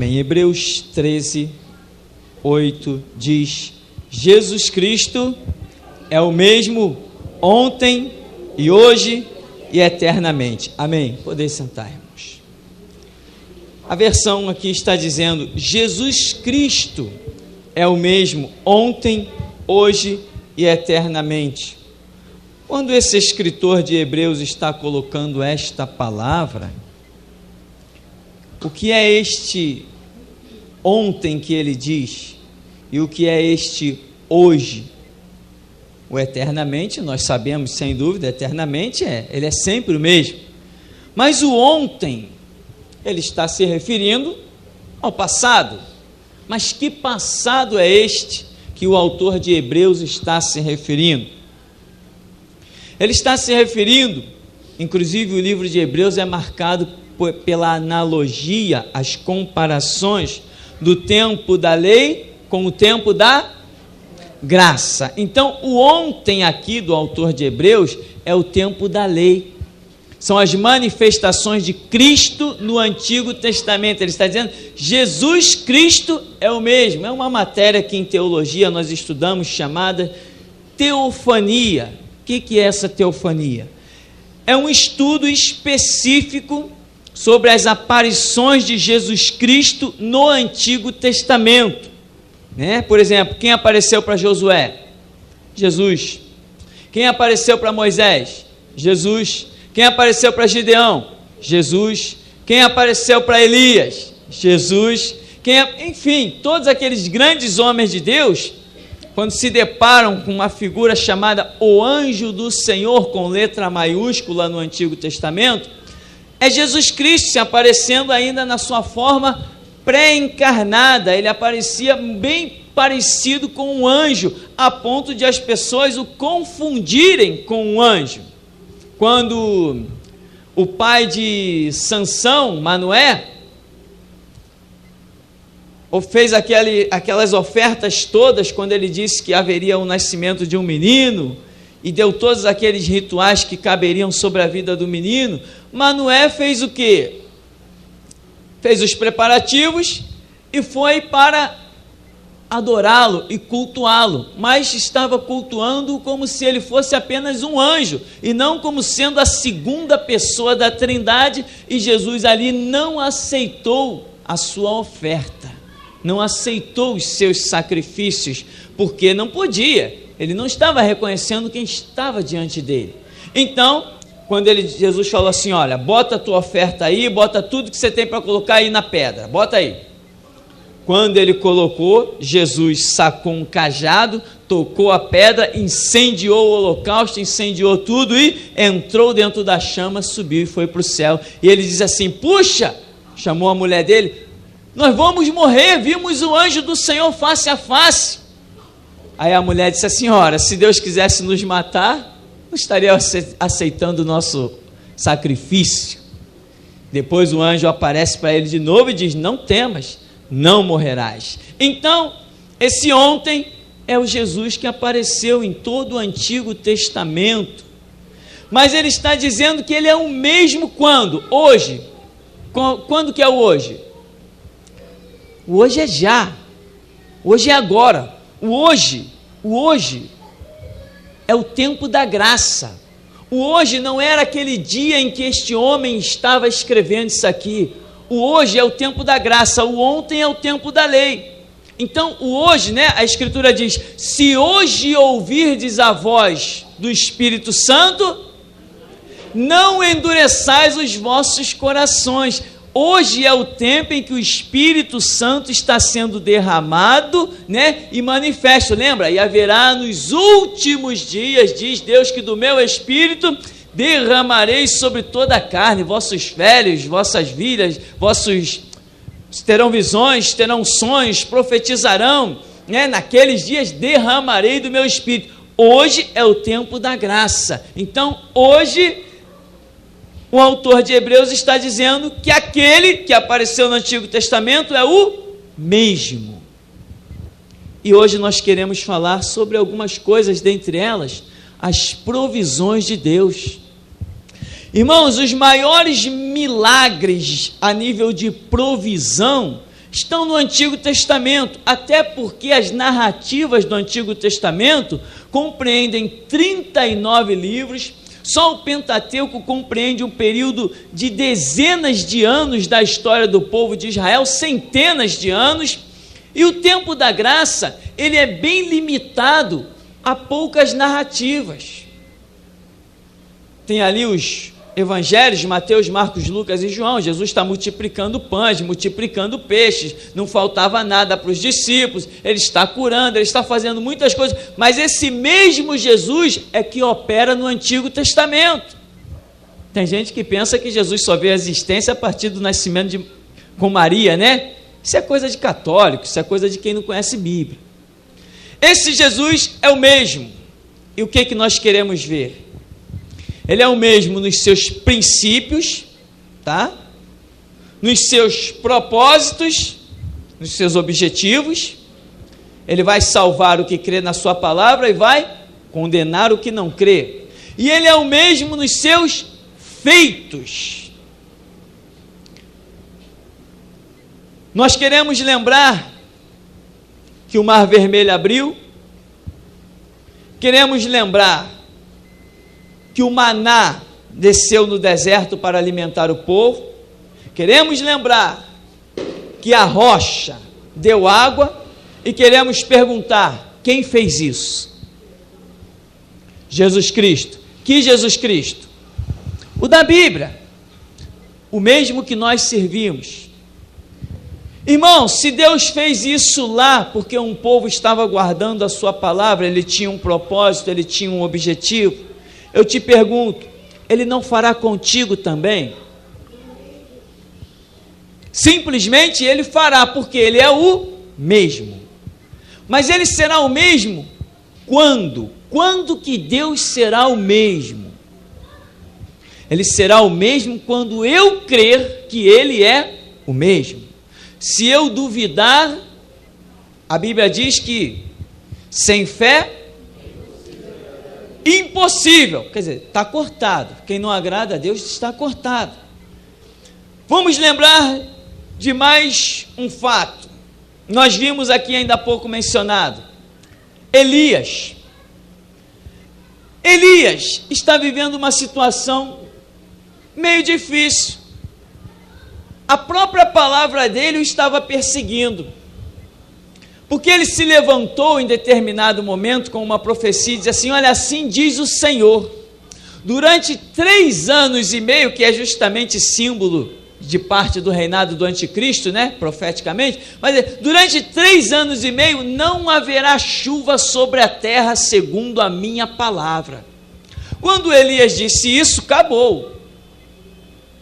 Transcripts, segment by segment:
Em Hebreus 13, 8 diz: Jesus Cristo é o mesmo ontem e hoje e eternamente. Amém. Podem sentar, irmãos. A versão aqui está dizendo: Jesus Cristo é o mesmo ontem, hoje e eternamente. Quando esse escritor de Hebreus está colocando esta palavra, o que é este ontem que ele diz e o que é este hoje? O eternamente, nós sabemos sem dúvida, eternamente ele é sempre o mesmo. Mas o ontem, ele está se referindo ao passado. Mas que passado é este que o autor de Hebreus está se referindo? Ele está se referindo, inclusive o livro de Hebreus é marcado pela analogia, as comparações do tempo da lei com o tempo da graça. Então, o ontem aqui do autor de Hebreus é o tempo da lei. São as manifestações de Cristo no Antigo Testamento. Ele está dizendo, Jesus Cristo é o mesmo. É uma matéria que em teologia nós estudamos chamada teofania. O que é essa teofania? É um estudo específico sobre as aparições de Jesus Cristo no Antigo Testamento. Por exemplo, quem apareceu para Josué? Jesus. Quem apareceu para Moisés? Jesus. Quem apareceu para Gideão? Jesus. Quem apareceu para Elias? Jesus. Enfim, todos aqueles grandes homens de Deus, quando se deparam com uma figura chamada o anjo do Senhor, com letra maiúscula no Antigo Testamento, é Jesus Cristo se aparecendo ainda na sua forma pré-encarnada. Ele aparecia bem parecido com um anjo, a ponto de as pessoas o confundirem com um anjo. Quando o pai de Sansão, Manoé, fez aquelas ofertas todas, quando ele disse que haveria o nascimento de um menino, e deu todos aqueles rituais que caberiam sobre a vida do menino, Manoé fez o quê? Fez os preparativos e foi para adorá-lo e cultuá-lo, mas estava cultuando como se ele fosse apenas um anjo, e não como sendo a segunda pessoa da Trindade, e Jesus ali não aceitou a sua oferta, não aceitou os seus sacrifícios, porque não podia, ele não estava reconhecendo quem estava diante dele. Então, quando Jesus falou assim, olha, bota a tua oferta aí, bota tudo que você tem para colocar aí na pedra, bota aí. Quando ele colocou, Jesus sacou um cajado, tocou a pedra, incendiou o holocausto, incendiou tudo e entrou dentro da chama, subiu e foi para o céu. E ele diz assim, puxa, chamou a mulher dele, nós vamos morrer, vimos o anjo do Senhor face a face. Aí a mulher disse assim, ora, se Deus quisesse nos matar, não estaria aceitando o nosso sacrifício. Depois o anjo aparece para ele de novo e diz, não temas, não morrerás. Então, esse ontem é o Jesus que apareceu em todo o Antigo Testamento, mas ele está dizendo que ele é o mesmo quando? Hoje. Quando que é o hoje? O hoje é já, hoje é agora, o hoje é o tempo da graça. O hoje não era aquele dia em que este homem estava escrevendo isso aqui. O hoje é o tempo da graça, o ontem é o tempo da lei. Então, o hoje, a Escritura diz, se hoje ouvirdes a voz do Espírito Santo, não endureçais os vossos corações. Hoje é o tempo em que o Espírito Santo está sendo derramado, e manifesto. Lembra? E haverá nos últimos dias, diz Deus, que do meu Espírito derramarei sobre toda a carne, vossos velhos, vossas filhas, terão visões, terão sonhos, profetizarão, naqueles dias derramarei do meu Espírito. Hoje é o tempo da graça. Então, hoje, o autor de Hebreus está dizendo que aquele que apareceu no Antigo Testamento é o mesmo. E hoje nós queremos falar sobre algumas coisas, dentre elas, as provisões de Deus. Irmãos, os maiores milagres a nível de provisão estão no Antigo Testamento, até porque as narrativas do Antigo Testamento compreendem 39 livros. Só o Pentateuco compreende um período de dezenas de anos da história do povo de Israel, centenas de anos, e o tempo da graça, ele é bem limitado a poucas narrativas. Tem ali os evangelhos, Mateus, Marcos, Lucas e João. Jesus está multiplicando pães, multiplicando peixes, não faltava nada para os discípulos, ele está curando, ele está fazendo muitas coisas, mas esse mesmo Jesus é que opera no Antigo Testamento. Tem gente que pensa que Jesus só veio à existência a partir do nascimento com Maria, né? Isso é coisa de católico, isso é coisa de quem não conhece Bíblia. Esse Jesus é o mesmo. E o que nós queremos ver? Ele é o mesmo nos seus princípios, tá? Nos seus propósitos, nos seus objetivos. Ele vai salvar o que crê na sua palavra e vai condenar o que não crê. E ele é o mesmo nos seus feitos. Nós queremos lembrar que o Mar Vermelho abriu. Queremos lembrar que o maná desceu no deserto para alimentar o povo. Queremos lembrar que a rocha deu água e queremos perguntar: quem fez isso? Jesus Cristo. Que Jesus Cristo? O da Bíblia, o mesmo que nós servimos. Irmão, se Deus fez isso lá porque um povo estava guardando a sua palavra, ele tinha um propósito, ele tinha um objetivo, eu te pergunto, ele não fará contigo também? Simplesmente ele fará, porque ele é o mesmo. Mas ele será o mesmo quando? Quando que Deus será o mesmo? Ele será o mesmo quando eu crer que ele é o mesmo. Se eu duvidar, a Bíblia diz que sem fé, impossível. Quer dizer, está cortado. Quem não agrada a Deus está cortado. Vamos lembrar de mais um fato. Nós vimos aqui ainda há pouco mencionado. Elias. Elias está vivendo uma situação meio difícil. A própria palavra dele o estava perseguindo, porque ele se levantou em determinado momento com uma profecia e disse assim: olha, assim diz o Senhor, durante 3 anos e meio, que é justamente símbolo de parte do reinado do anticristo, né, profeticamente, mas durante 3 anos e meio não haverá chuva sobre a terra segundo a minha palavra. Quando Elias disse isso, acabou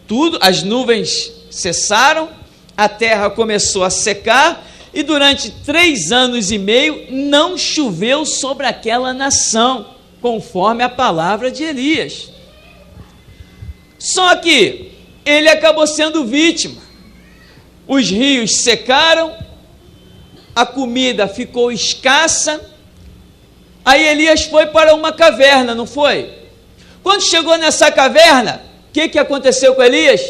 tudo, as nuvens cessaram, a terra começou a secar, e durante 3 anos e meio não choveu sobre aquela nação, conforme a palavra de Elias. Só que ele acabou sendo vítima. Os rios secaram, a comida ficou escassa, aí Elias foi para uma caverna, não foi? Quando chegou nessa caverna, o que aconteceu com Elias?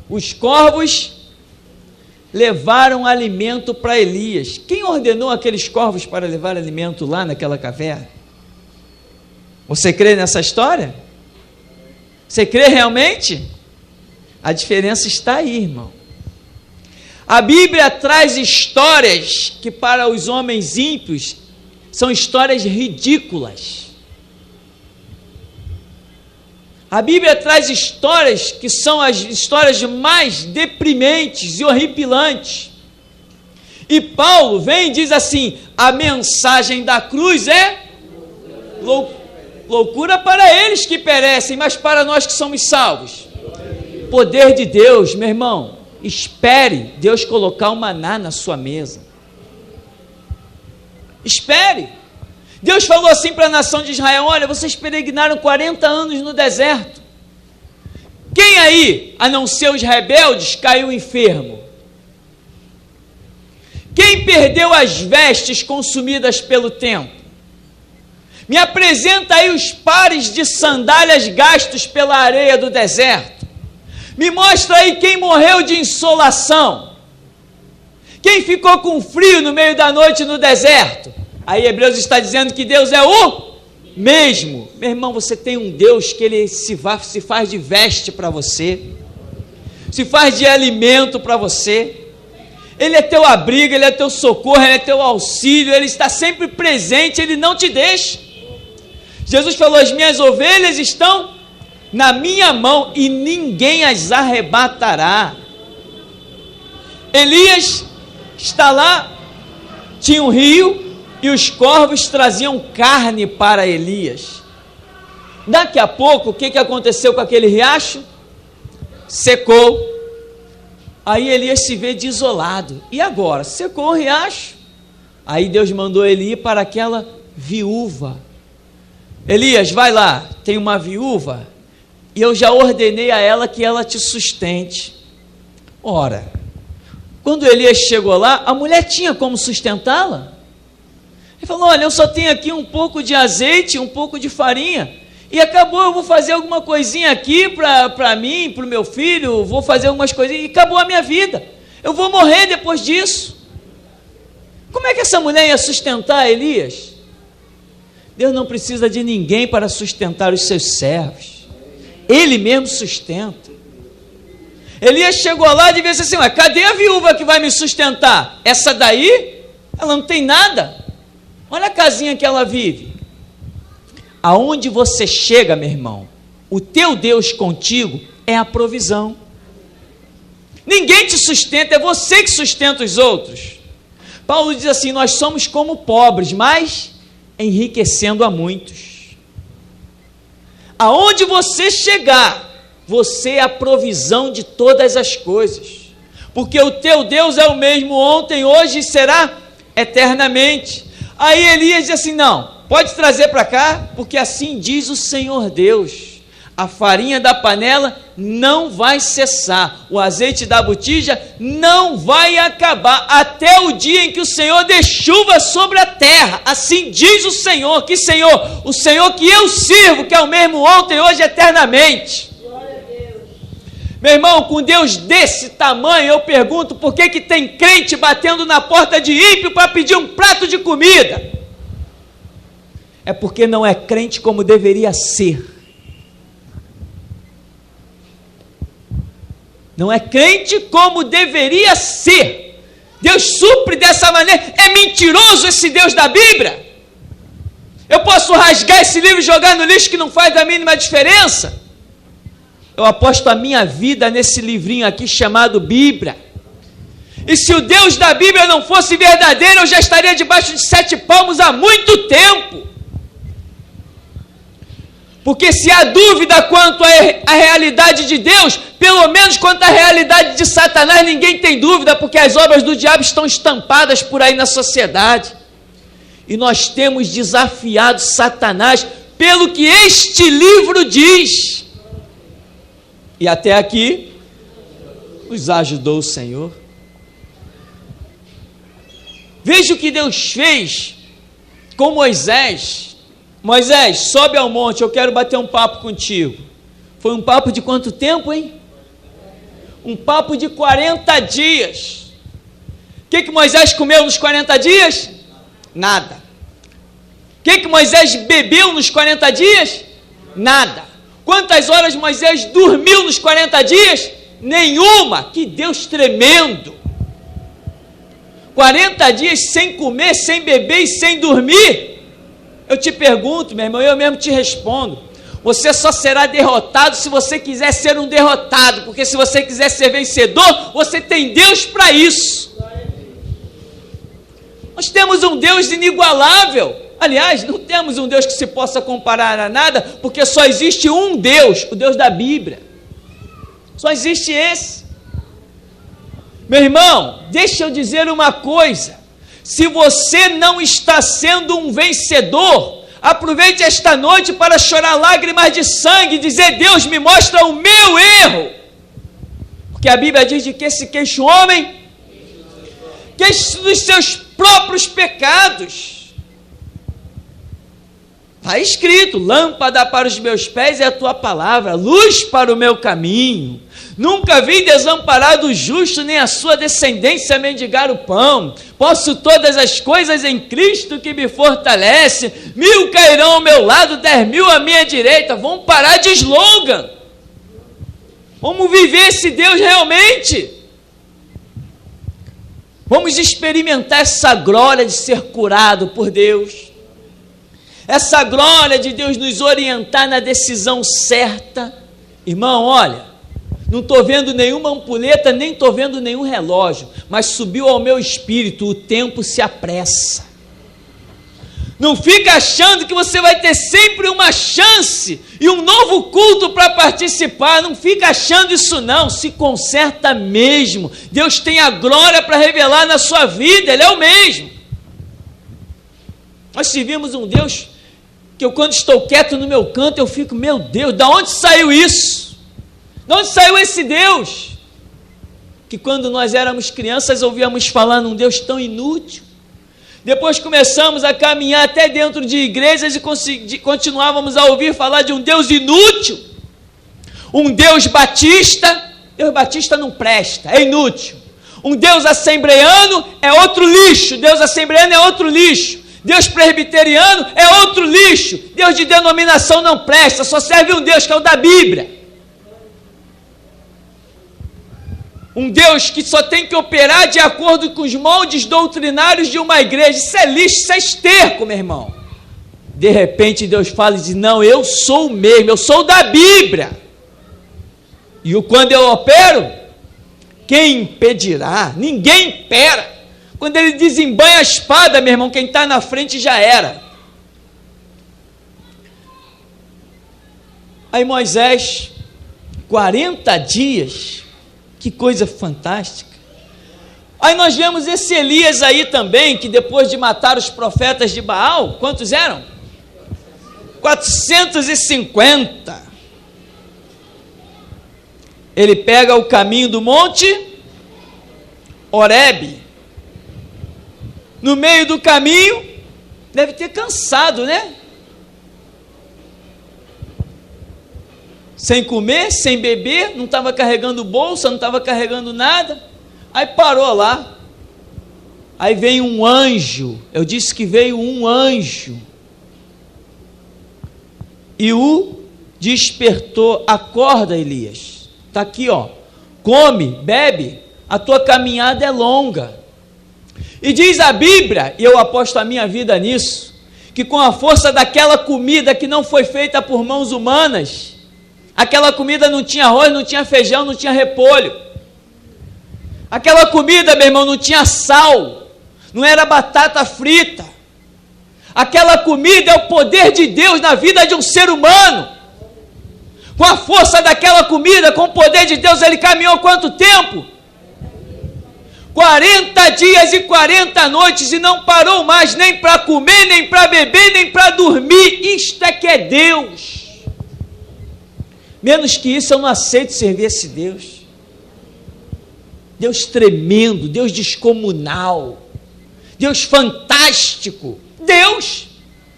Os corvos levaram alimento para Elias. Quem ordenou aqueles corvos para levar alimento lá naquela caverna? Você crê nessa história? Você crê realmente? A diferença está aí, irmão. A Bíblia traz histórias que para os homens ímpios são histórias ridículas. A Bíblia traz histórias que são as histórias mais deprimentes e horripilantes. E Paulo vem e diz assim: a mensagem da cruz é loucura para eles que perecem, mas para nós que somos salvos, poder de Deus. Meu irmão, espere Deus colocar o maná na sua mesa. Espere. Deus falou assim para a nação de Israel: olha, vocês peregrinaram 40 anos no deserto. Quem aí, a não ser os rebeldes, caiu enfermo? Quem perdeu as vestes consumidas pelo tempo? Me apresenta aí os pares de sandálias gastos pela areia do deserto. Me mostra aí quem morreu de insolação. Quem ficou com frio no meio da noite no deserto? Aí Hebreus está dizendo que Deus é o mesmo. Meu irmão, você tem um Deus que ele se faz de veste para você, se faz de alimento para você. Ele é teu abrigo, ele é teu socorro, ele é teu auxílio, ele está sempre presente, ele não te deixa. Jesus falou: as minhas ovelhas estão na minha mão e ninguém as arrebatará. Elias está lá, tinha um rio e os corvos traziam carne para Elias. Daqui a pouco, o que aconteceu com aquele riacho? Secou. Aí Elias se vê desolado. E agora? Secou o riacho. Aí Deus mandou ele ir para aquela viúva. Elias, vai lá, tem uma viúva, e eu já ordenei a ela que ela te sustente. Ora, quando Elias chegou lá, a mulher tinha como sustentá-la. Ele falou: olha, eu só tenho aqui um pouco de azeite, um pouco de farinha, e acabou, eu vou fazer alguma coisinha aqui para mim, para o meu filho, vou fazer algumas coisinhas, e acabou a minha vida. Eu vou morrer depois disso. Como é que essa mulher ia sustentar Elias? Deus não precisa de ninguém para sustentar os seus servos. Ele mesmo sustenta. Elias chegou lá e disse assim: cadê a viúva que vai me sustentar? Essa daí, ela não tem nada. Olha a casinha que ela vive. Aonde você chega, meu irmão, o teu Deus contigo é a provisão. Ninguém te sustenta, é você que sustenta os outros. Paulo diz assim: nós somos como pobres, mas enriquecendo a muitos. Aonde você chegar, você é a provisão de todas as coisas, porque o teu Deus é o mesmo ontem, hoje e será eternamente. Aí Elias diz assim: não, pode trazer para cá, porque assim diz o Senhor Deus: a farinha da panela não vai cessar, o azeite da botija não vai acabar, até o dia em que o Senhor dê chuva sobre a terra. Assim diz o Senhor. Que Senhor? O Senhor que eu sirvo, que é o mesmo ontem, hoje e eternamente. Meu irmão, com Deus desse tamanho, eu pergunto: por que tem crente batendo na porta de ímpio para pedir um prato de comida? É porque não é crente como deveria ser. Não é crente como deveria ser. Deus supre dessa maneira. É mentiroso esse Deus da Bíblia? Eu posso rasgar esse livro e jogar no lixo que não faz a mínima diferença? Eu aposto a minha vida nesse livrinho aqui chamado Bíblia. E se o Deus da Bíblia não fosse verdadeiro, eu já estaria debaixo de 7 palmos há muito tempo. Porque se há dúvida quanto à realidade de Deus, pelo menos quanto à realidade de Satanás, ninguém tem dúvida, porque as obras do diabo estão estampadas por aí na sociedade. E nós temos desafiado Satanás pelo que este livro diz. E até aqui, nos ajudou o Senhor. Veja o que Deus fez com Moisés. Moisés, sobe ao monte, eu quero bater um papo contigo. Foi um papo de quanto tempo, hein? Um papo de 40 dias. O que Moisés comeu nos 40 dias? Nada. O que Moisés bebeu nos 40 dias? Nada. Quantas horas Moisés dormiu nos 40 dias? Nenhuma. Que Deus tremendo. 40 dias sem comer, sem beber e sem dormir. Eu te pergunto, meu irmão, eu mesmo te respondo: você só será derrotado se você quiser ser um derrotado, porque se você quiser ser vencedor, você tem Deus para isso. Nós temos um Deus inigualável. Aliás, não temos um Deus que se possa comparar a nada, porque só existe um Deus, o Deus da Bíblia. Só existe esse. Meu irmão, deixa eu dizer uma coisa: se você não está sendo um vencedor, aproveite esta noite para chorar lágrimas de sangue e dizer: Deus, me mostra o meu erro. Porque a Bíblia diz: de que se queixa o homem? Queixe dos seus próprios pecados. Está escrito: lâmpada para os meus pés é a tua palavra, luz para o meu caminho. Nunca vi desamparado o justo, nem a sua descendência mendigar o pão. Posso todas as coisas em Cristo que me fortalece. 1000 cairão ao meu lado, 10.000 à minha direita. Vamos parar de slogan. Vamos viver esse Deus realmente. Vamos experimentar essa glória de ser curado por Deus. Essa glória de Deus nos orientar na decisão certa. Irmão, olha, não estou vendo nenhuma ampulheta, nem estou vendo nenhum relógio, mas subiu ao meu espírito, o tempo se apressa. Não fica achando que você vai ter sempre uma chance e um novo culto para participar. Não fica achando isso não, se conserta mesmo. Deus tem a glória para revelar na sua vida, Ele é o mesmo. Nós servimos um Deus que eu, quando estou quieto no meu canto, eu fico, meu Deus, da onde saiu isso? De onde saiu esse Deus? Que quando nós éramos crianças ouvíamos falar num Deus tão inútil. Depois começamos a caminhar até dentro de igrejas e continuávamos a ouvir falar de um Deus inútil. Um Deus batista. Deus batista não presta, é inútil. Um Deus assembleiano é outro lixo. Deus assembleiano é outro lixo. Deus presbiteriano é outro lixo. Deus de denominação não presta, só serve um Deus que é o da Bíblia. Um Deus que só tem que operar de acordo com os moldes doutrinários de uma igreja. Isso é lixo, isso é esterco, meu irmão. De repente Deus fala e diz, não, eu sou o mesmo, eu sou da Bíblia. E quando eu opero, quem impedirá? Ninguém impera. Quando ele desembanha a espada, meu irmão, quem está na frente já era. Aí Moisés, 40 dias... Que coisa fantástica. Aí nós vemos esse Elias aí também, que depois de matar os profetas de Baal, quantos eram? 450. Ele pega o caminho do monte Horebe. No meio do caminho, deve ter cansado, né? Sem comer, sem beber, não estava carregando bolsa, não estava carregando nada. Aí parou lá. Aí veio um anjo. Eu disse que veio um anjo. E o despertou. Acorda, Elias. Está aqui, ó. Come, bebe. A tua caminhada é longa. E diz a Bíblia, e eu aposto a minha vida nisso, que com a força daquela comida que não foi feita por mãos humanas, aquela comida não tinha arroz, não tinha feijão, não tinha repolho. Aquela comida, meu irmão, não tinha sal, não era batata frita. Aquela comida é o poder de Deus na vida de um ser humano. Com a força daquela comida, com o poder de Deus, ele caminhou quanto tempo? 40 dias e 40 noites e não parou mais nem para comer, nem para beber, nem para dormir. Isto é que é Deus. Menos que isso eu não aceito servir esse Deus. Deus tremendo, Deus descomunal, Deus fantástico, Deus,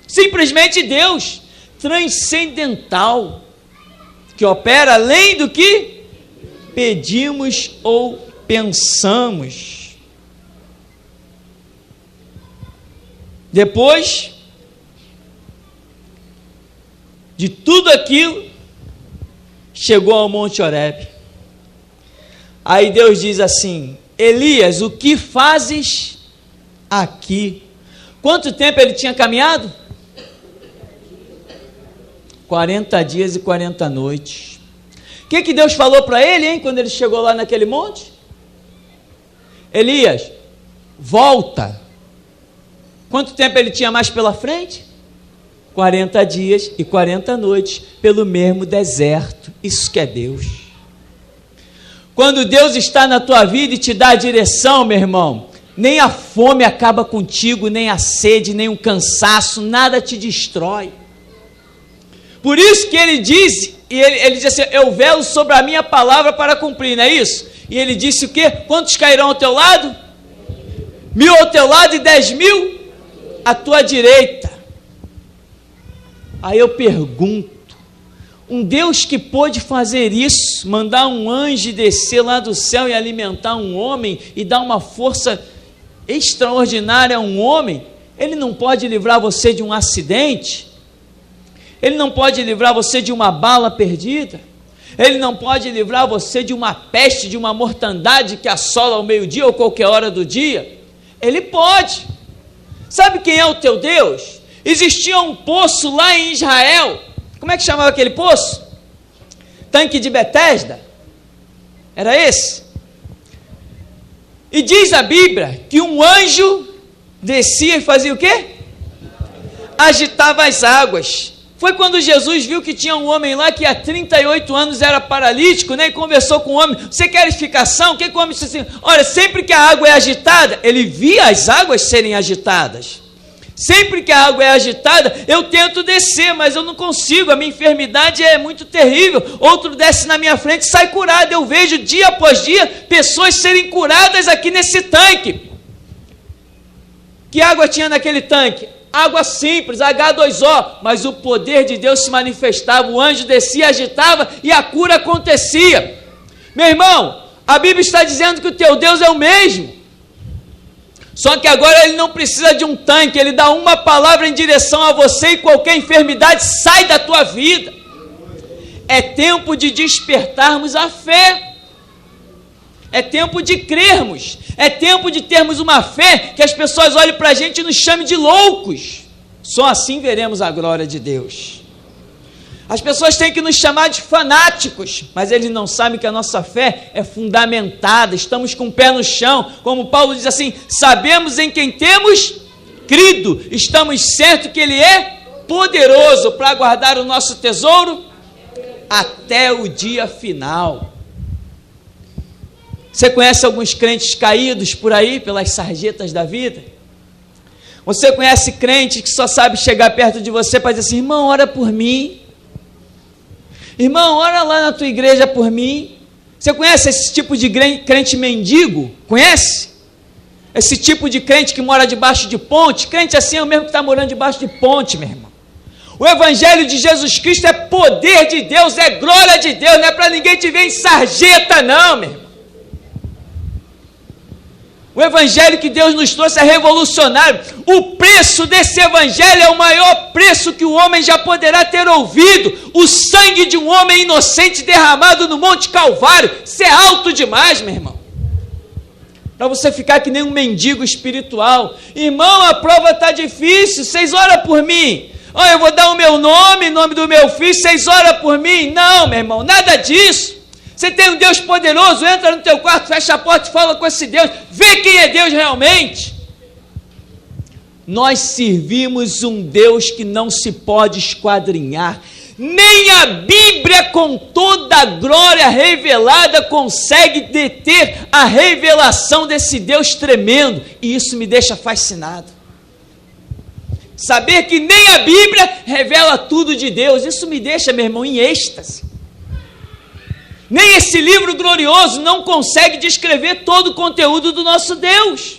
simplesmente Deus, transcendental, que opera além do que pedimos ou pensamos. Depois de tudo aquilo, chegou ao Monte Horebe. Aí Deus diz assim: Elias, o que fazes aqui? Quanto tempo ele tinha caminhado? 40 dias e 40 noites. O que Deus falou para ele, hein, quando ele chegou lá naquele monte? Elias, volta. Quanto tempo ele tinha mais pela frente? 40 dias e 40 noites pelo mesmo deserto. Isso que é Deus. Quando Deus está na tua vida e te dá a direção, meu irmão, nem a fome acaba contigo, nem a sede, nem o cansaço, nada te destrói. Por isso que ele diz, e ele diz assim, eu velo sobre a minha palavra para cumprir, não é isso? E ele disse o quê? Quantos cairão ao teu lado? 1000 ao teu lado e 10.000 à tua direita. Aí eu pergunto, um Deus que pôde fazer isso, mandar um anjo descer lá do céu e alimentar um homem e dar uma força extraordinária a um homem, ele não pode livrar você de um acidente? Ele não pode livrar você de uma bala perdida? Ele não pode livrar você de uma peste, de uma mortandade que assola ao meio-dia ou qualquer hora do dia? Ele pode. Sabe quem é o teu Deus? Existia um poço lá em Israel. Como é que chamava aquele poço? Tanque de Betesda? Era esse? E diz a Bíblia que um anjo descia e fazia o quê? Agitava as águas. Foi quando Jesus viu que tinha um homem lá que há 38 anos era paralítico, né? E conversou com o homem. Você quer edificação? O que o homem disse assim? Olha, sempre que a água é agitada, ele via as águas serem agitadas. Sempre que a água é agitada, eu tento descer, mas eu não consigo, a minha enfermidade é muito terrível. Outro desce na minha frente e sai curado. Eu vejo dia após dia pessoas serem curadas aqui nesse tanque. Que água tinha naquele tanque? Água simples, H2O, mas o poder de Deus se manifestava, o anjo descia, agitava e a cura acontecia. Meu irmão, a Bíblia está dizendo que o teu Deus é o mesmo. Só que agora ele não precisa de um tanque, ele dá uma palavra em direção a você e qualquer enfermidade sai da tua vida. É tempo de despertarmos a fé. É tempo de crermos. É tempo de termos uma fé que as pessoas olhem para a gente e nos chamem de loucos. Só assim veremos a glória de Deus. As pessoas têm que nos chamar de fanáticos, mas eles não sabem que a nossa fé é fundamentada, estamos com o pé no chão, como Paulo diz assim, sabemos em quem temos crido, estamos certos que Ele é poderoso para guardar o nosso tesouro até o dia final. Você conhece alguns crentes caídos por aí, pelas sarjetas da vida? Você conhece crente que só sabe chegar perto de você para dizer assim, irmão, ora por mim. Irmão, ora lá na tua igreja por mim. Você conhece esse tipo de crente mendigo? Conhece? Esse tipo de crente que mora debaixo de ponte? Crente assim é o mesmo que está morando debaixo de ponte, meu irmão. O Evangelho de Jesus Cristo é poder de Deus, é glória de Deus, não é para ninguém te ver em sarjeta não, meu irmão. O Evangelho que Deus nos trouxe é revolucionário. O preço desse Evangelho é o maior preço que o homem já poderá ter ouvido. O sangue de um homem inocente derramado no Monte Calvário. Isso é alto demais, meu irmão. Para você ficar que nem um mendigo espiritual. Irmão, a prova está difícil, vocês oram por mim. Olha, eu vou dar o meu nome, nome do meu filho, vocês oram por mim. Não, meu irmão, nada disso. Você tem um Deus poderoso, entra no teu quarto, fecha a porta e fala com esse Deus, vê quem é Deus realmente. Nós servimos um Deus que não se pode esquadrinhar, nem a Bíblia com toda a glória revelada consegue deter a revelação desse Deus tremendo, e isso me deixa fascinado. Saber que nem a Bíblia revela tudo de Deus, isso me deixa, meu irmão, em êxtase. Nem esse livro glorioso não consegue descrever todo o conteúdo do nosso Deus.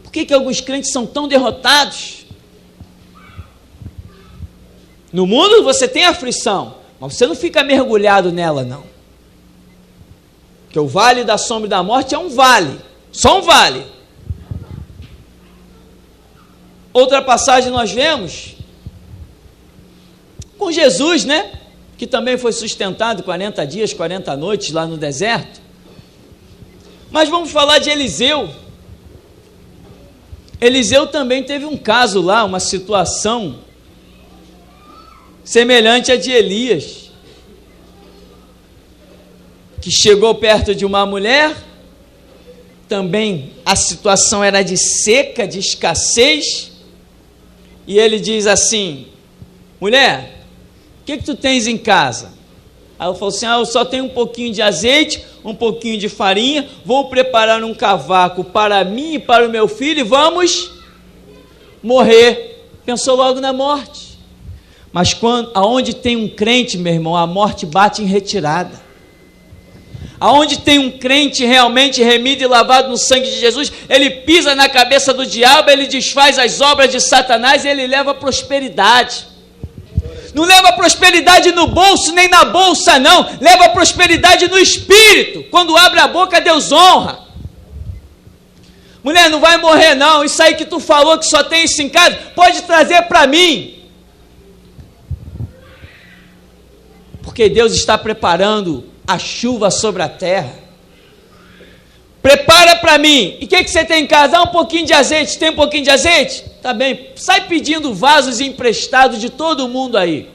Por que alguns crentes são tão derrotados? No mundo você tem aflição, mas você não fica mergulhado nela não. Porque o vale da sombra e da morte é um vale, só um vale. Outra passagem nós vemos com Jesus, né? Que também foi sustentado 40 dias, 40 noites lá no deserto. Mas vamos falar de Eliseu. Eliseu também teve um caso lá, uma situação semelhante à de Elias, que chegou perto de uma mulher, também a situação era de seca, de escassez, e ele diz assim, mulher, o que tu tens em casa? Aí ela falou assim, eu só tenho um pouquinho de azeite, um pouquinho de farinha, vou preparar um cavaco para mim e para o meu filho e vamos morrer. Pensou logo na morte. Mas aonde tem um crente, meu irmão, a morte bate em retirada. Aonde tem um crente realmente remido e lavado no sangue de Jesus, ele pisa na cabeça do diabo, ele desfaz as obras de Satanás e ele leva prosperidade. Não leva prosperidade no bolso, nem na bolsa não, leva prosperidade no espírito. Quando abre a boca, Deus honra. Mulher, não vai morrer não, isso aí que tu falou que só tem isso em casa, pode trazer para mim. Porque Deus está preparando a chuva sobre a terra. Prepara para mim. E o que você tem em casa? Um pouquinho de azeite. Tem um pouquinho de azeite? Tá bem. Sai pedindo vasos emprestados de todo mundo aí.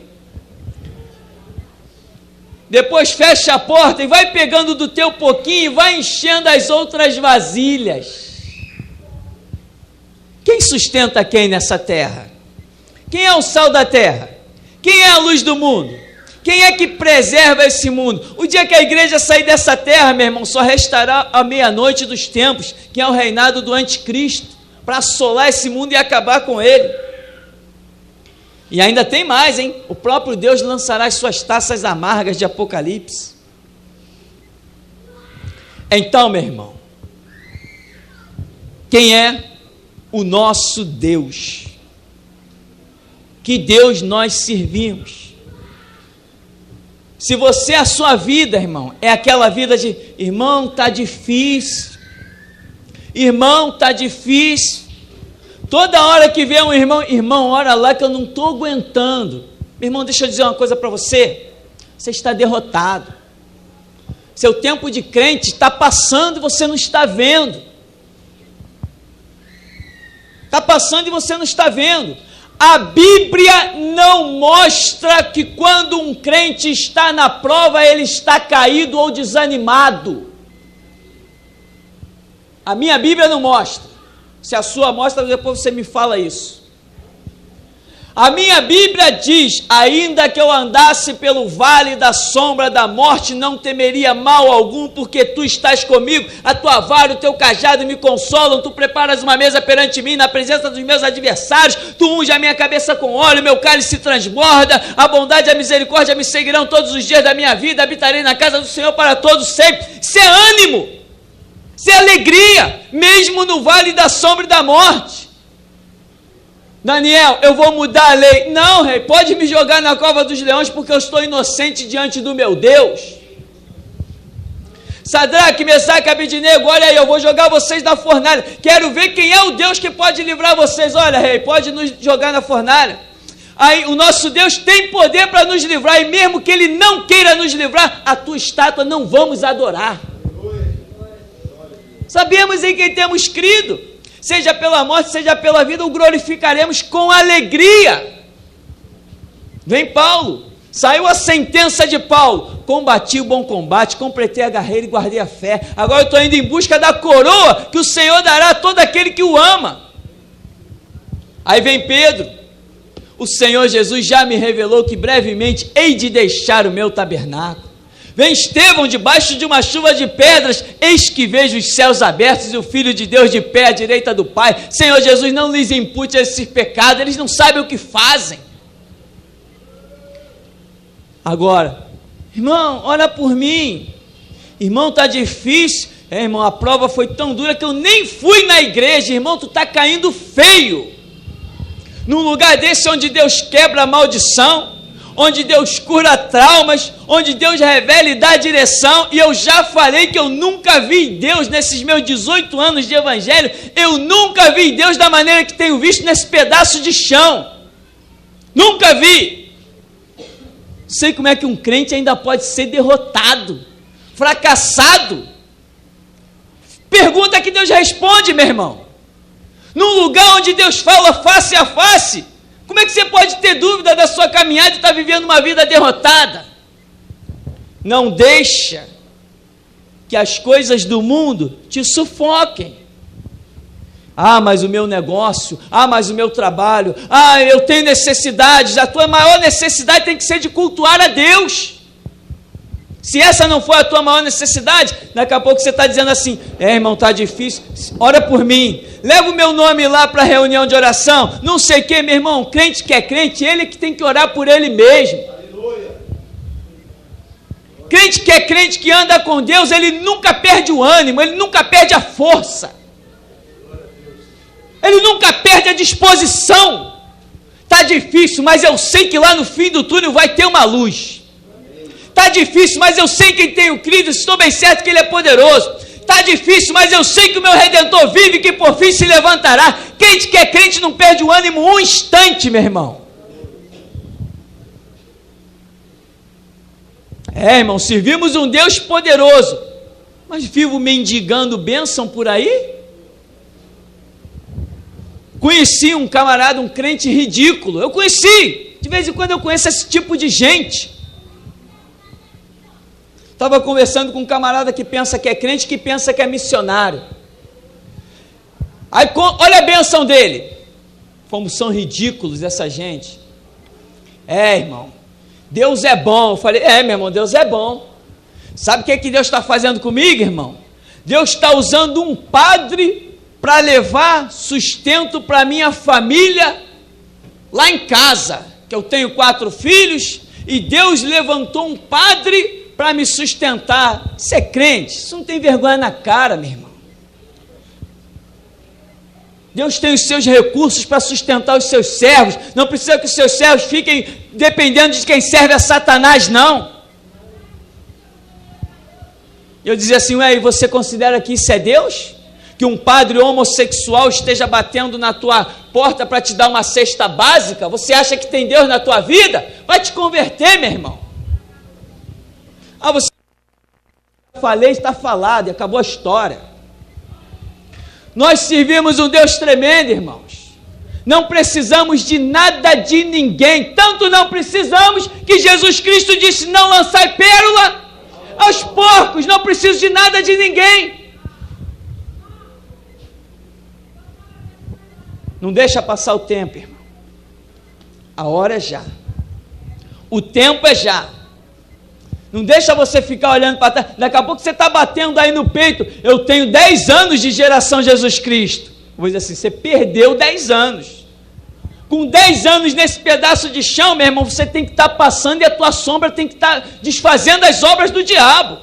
Depois fecha a porta e vai pegando do teu pouquinho e vai enchendo as outras vasilhas. Quem sustenta quem nessa terra? Quem é o sal da terra? Quem é a luz do mundo? Quem é que preserva esse mundo? O dia que a igreja sair dessa terra, meu irmão, só restará a meia-noite dos tempos, que é o reinado do anticristo, para assolar esse mundo e acabar com ele. E ainda tem mais, hein? O próprio Deus lançará as suas taças amargas de Apocalipse. Então, meu irmão, quem é o nosso Deus? Que Deus nós servimos? Se você, a sua vida, irmão, é aquela vida de, irmão, está difícil, irmão, está difícil, toda hora que vê um irmão, irmão, ora lá que eu não estou aguentando, meu irmão, deixa eu dizer uma coisa para você, você está derrotado, seu tempo de crente está passando e você não está vendo, está passando e você não está vendo. A Bíblia não mostra que quando um crente está na prova, ele está caído ou desanimado. A minha Bíblia não mostra. Se a sua mostra, depois você me fala isso. A minha Bíblia diz, ainda que eu andasse pelo vale da sombra da morte, não temeria mal algum, porque tu estás comigo, a tua vara, o teu cajado me consolam, tu preparas uma mesa perante mim, na presença dos meus adversários, tu unge a minha cabeça com óleo, meu cálice se transborda, a bondade e a misericórdia me seguirão todos os dias da minha vida, habitarei na casa do Senhor para todos sempre. Isso é ânimo, isso é alegria, mesmo no vale da sombra e da morte. Daniel, eu vou mudar a lei. Não, rei, pode me jogar na cova dos leões, porque eu estou inocente diante do meu Deus. Sadraque, Mesaque, Abednego, olha aí, eu vou jogar vocês na fornalha. Quero ver quem é o Deus que pode livrar vocês. Olha, rei, pode nos jogar na fornalha. Aí, o nosso Deus tem poder para nos livrar, e mesmo que Ele não queira nos livrar, a tua estátua não vamos adorar. Sabemos em quem temos crido. Seja pela morte, seja pela vida, o glorificaremos com alegria. Vem Paulo, saiu a sentença de Paulo, combati o bom combate, completei a carreira e guardei a fé, agora eu estou indo em busca da coroa, que o Senhor dará a todo aquele que o ama. Aí vem Pedro, o Senhor Jesus já me revelou que brevemente hei de deixar o meu tabernáculo. Vem Estevão, debaixo de uma chuva de pedras, eis que vejo os céus abertos e o Filho de Deus de pé à direita do Pai. Senhor Jesus, não lhes impute esse pecado, eles não sabem o que fazem. Agora, irmão, olha por mim, irmão, está difícil, irmão, a prova foi tão dura que eu nem fui na igreja, irmão, tu está caindo feio, num lugar desse onde Deus quebra a maldição, onde Deus cura traumas, onde Deus revela e dá direção, e eu já falei que eu nunca vi Deus nesses meus 18 anos de evangelho, eu nunca vi Deus da maneira que tenho visto nesse pedaço de chão, nunca vi. Sei como é que um crente ainda pode ser derrotado, fracassado. Pergunta que Deus responde, meu irmão, num lugar onde Deus fala face a face. Como é que você pode ter dúvida da sua caminhada e estar vivendo uma vida derrotada? Não deixa que as coisas do mundo te sufoquem. Ah, mas o meu negócio, ah, mas o meu trabalho, ah, eu tenho necessidades, a tua maior necessidade tem que ser de cultuar a Deus. Se essa não for a tua maior necessidade, daqui a pouco você está dizendo assim, irmão, está difícil, ora por mim, leva o meu nome lá para a reunião de oração, não sei o que, meu irmão, crente que é crente, ele é que tem que orar por ele mesmo. Aleluia. Crente que é crente, que anda com Deus, ele nunca perde o ânimo, ele nunca perde a força, ele nunca perde a disposição. Está difícil, mas eu sei que lá no fim do túnel vai ter uma luz. Está difícil, mas eu sei que tenho crido, estou bem certo que Ele é poderoso. Está difícil, mas eu sei que o meu Redentor vive e que por fim se levantará. Crente que é crente não perde o ânimo um instante, meu irmão. Irmão, servimos um Deus poderoso, mas vivo mendigando bênção por aí? Conheci um camarada, um crente ridículo. Eu conheci, de vez em quando eu conheço esse tipo de gente. Estava conversando com um camarada que pensa que é crente, que pensa que é missionário. Aí, olha a bênção dele. Como são ridículos essa gente. Irmão, Deus é bom. Eu falei, meu irmão, Deus é bom. Sabe o que Deus está fazendo comigo, irmão? Deus está usando um padre para levar sustento para minha família lá em casa, que eu tenho 4 filhos, e Deus levantou um padre para me sustentar. Isso é crente? Isso não tem vergonha na cara, meu irmão. Deus tem os seus recursos para sustentar os seus servos. Não precisa que os seus servos fiquem dependendo de quem serve a Satanás, não. Eu dizia assim, e você considera que isso é Deus? Que um padre homossexual esteja batendo na tua porta para te dar uma cesta básica? Você acha que tem Deus na tua vida? Vai te converter, meu irmão. Você falei, está falado, e acabou a história. Nós servimos um Deus tremendo, irmãos. Não precisamos de nada de ninguém. Tanto não precisamos que Jesus Cristo disse, não lançai pérola aos porcos. Não preciso de nada de ninguém. Não deixa passar o tempo, irmão. A hora é já. O tempo é já. Não deixa você ficar olhando para trás. Daqui a pouco você está batendo aí no peito. Eu tenho 10 anos de geração Jesus Cristo. Vou dizer assim, você perdeu 10 anos. Com 10 anos nesse pedaço de chão, meu irmão, você tem que estar passando e a tua sombra tem que estar desfazendo as obras do diabo.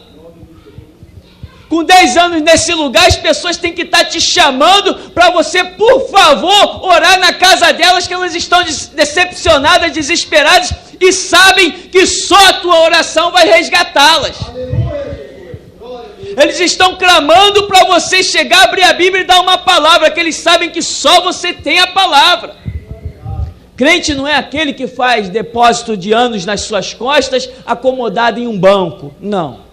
Com 10 anos nesse lugar, as pessoas têm que estar te chamando para você, por favor, orar na casa delas, que elas estão decepcionadas, desesperadas, e sabem que só a tua oração vai resgatá-las. Eles estão clamando para você chegar, abrir a Bíblia e dar uma palavra, que eles sabem que só você tem a palavra. Crente não é aquele que faz depósito de anos nas suas costas, acomodado em um banco. Não.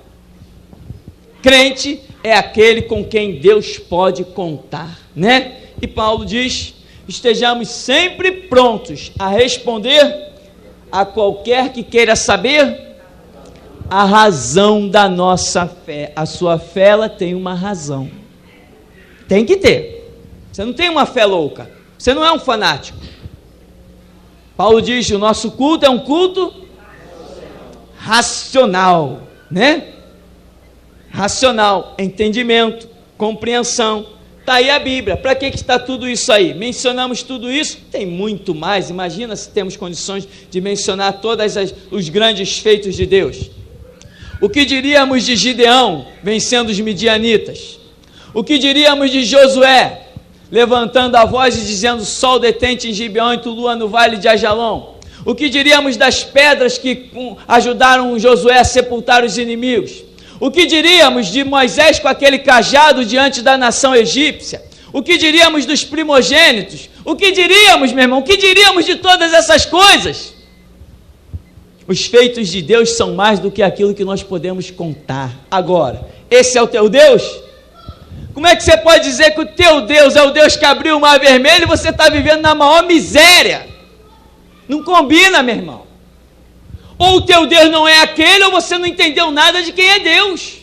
Crente é aquele com quem Deus pode contar, né? E Paulo diz, estejamos sempre prontos a responder a qualquer que queira saber a razão da nossa fé. A sua fé, ela tem uma razão. Tem que ter. Você não tem uma fé louca. Você não é um fanático. Paulo diz, o nosso culto é um culto racional, né? Racional, entendimento, compreensão. Está aí a Bíblia. Para que está tudo isso aí? Mencionamos tudo isso? Tem muito mais. Imagina se temos condições de mencionar todos os grandes feitos de Deus. O que diríamos de Gideão vencendo os midianitas? O que diríamos de Josué levantando a voz e dizendo, sol detente em Gibeão e tu lua no vale de Ajalon? O que diríamos das pedras que ajudaram Josué a sepultar os inimigos? O que diríamos de Moisés com aquele cajado diante da nação egípcia? O que diríamos dos primogênitos? O que diríamos, meu irmão? O que diríamos de todas essas coisas? Os feitos de Deus são mais do que aquilo que nós podemos contar. Agora, esse é o teu Deus? Como é que você pode dizer que o teu Deus é o Deus que abriu o mar vermelho e você está vivendo na maior miséria? Não combina, meu irmão. Ou o teu Deus não é aquele, ou você não entendeu nada de quem é Deus.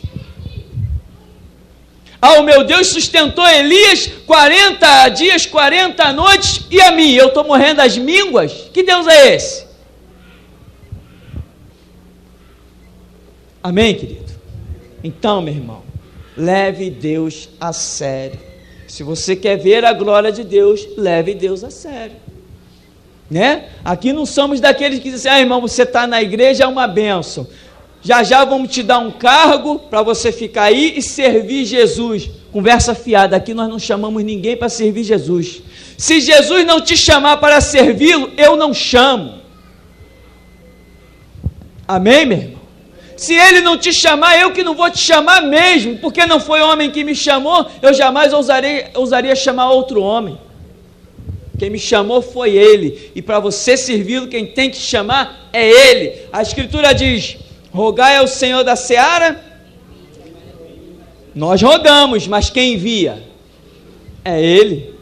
O meu Deus sustentou Elias 40 dias, 40 noites, e a mim, eu estou morrendo às mínguas? Que Deus é esse? Amém, querido? Então, meu irmão, leve Deus a sério. Se você quer ver a glória de Deus, leve Deus a sério. Né? Aqui não somos daqueles que dizem, irmão, você está na igreja, é uma bênção. já vamos te dar um cargo para você ficar aí e servir Jesus. Conversa fiada, aqui nós não chamamos ninguém para servir Jesus. Se Jesus não te chamar para servi-lo, eu não chamo. Amém, meu irmão? Se ele não te chamar, eu que não vou te chamar mesmo, porque não foi homem que me chamou, eu jamais ousaria chamar outro homem. Quem me chamou foi ele, e para você servi-lo, quem tem que chamar é ele. A Escritura diz: rogai ao Senhor da seara. Nós rogamos, mas quem envia? É ele.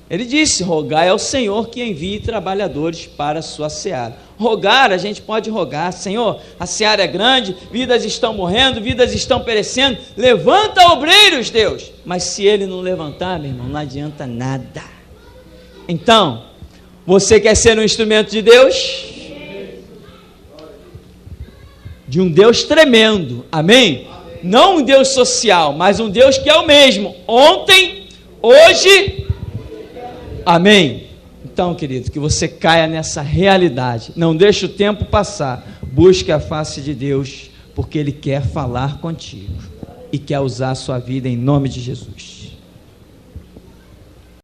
Ele disse: rogai ao Senhor que envie trabalhadores para a sua seara. Rogar, a gente pode rogar: Senhor, a seara é grande, vidas estão morrendo, vidas estão perecendo, levanta obreiros, Deus. Mas se ele não levantar, meu irmão, não adianta nada. Então, você quer ser um instrumento de Deus? De um Deus tremendo, amém? Não um Deus social, mas um Deus que é o mesmo, ontem, hoje, amém? Então, querido, que você caia nessa realidade, não deixe o tempo passar, busque a face de Deus, porque Ele quer falar contigo, e quer usar a sua vida em nome de Jesus.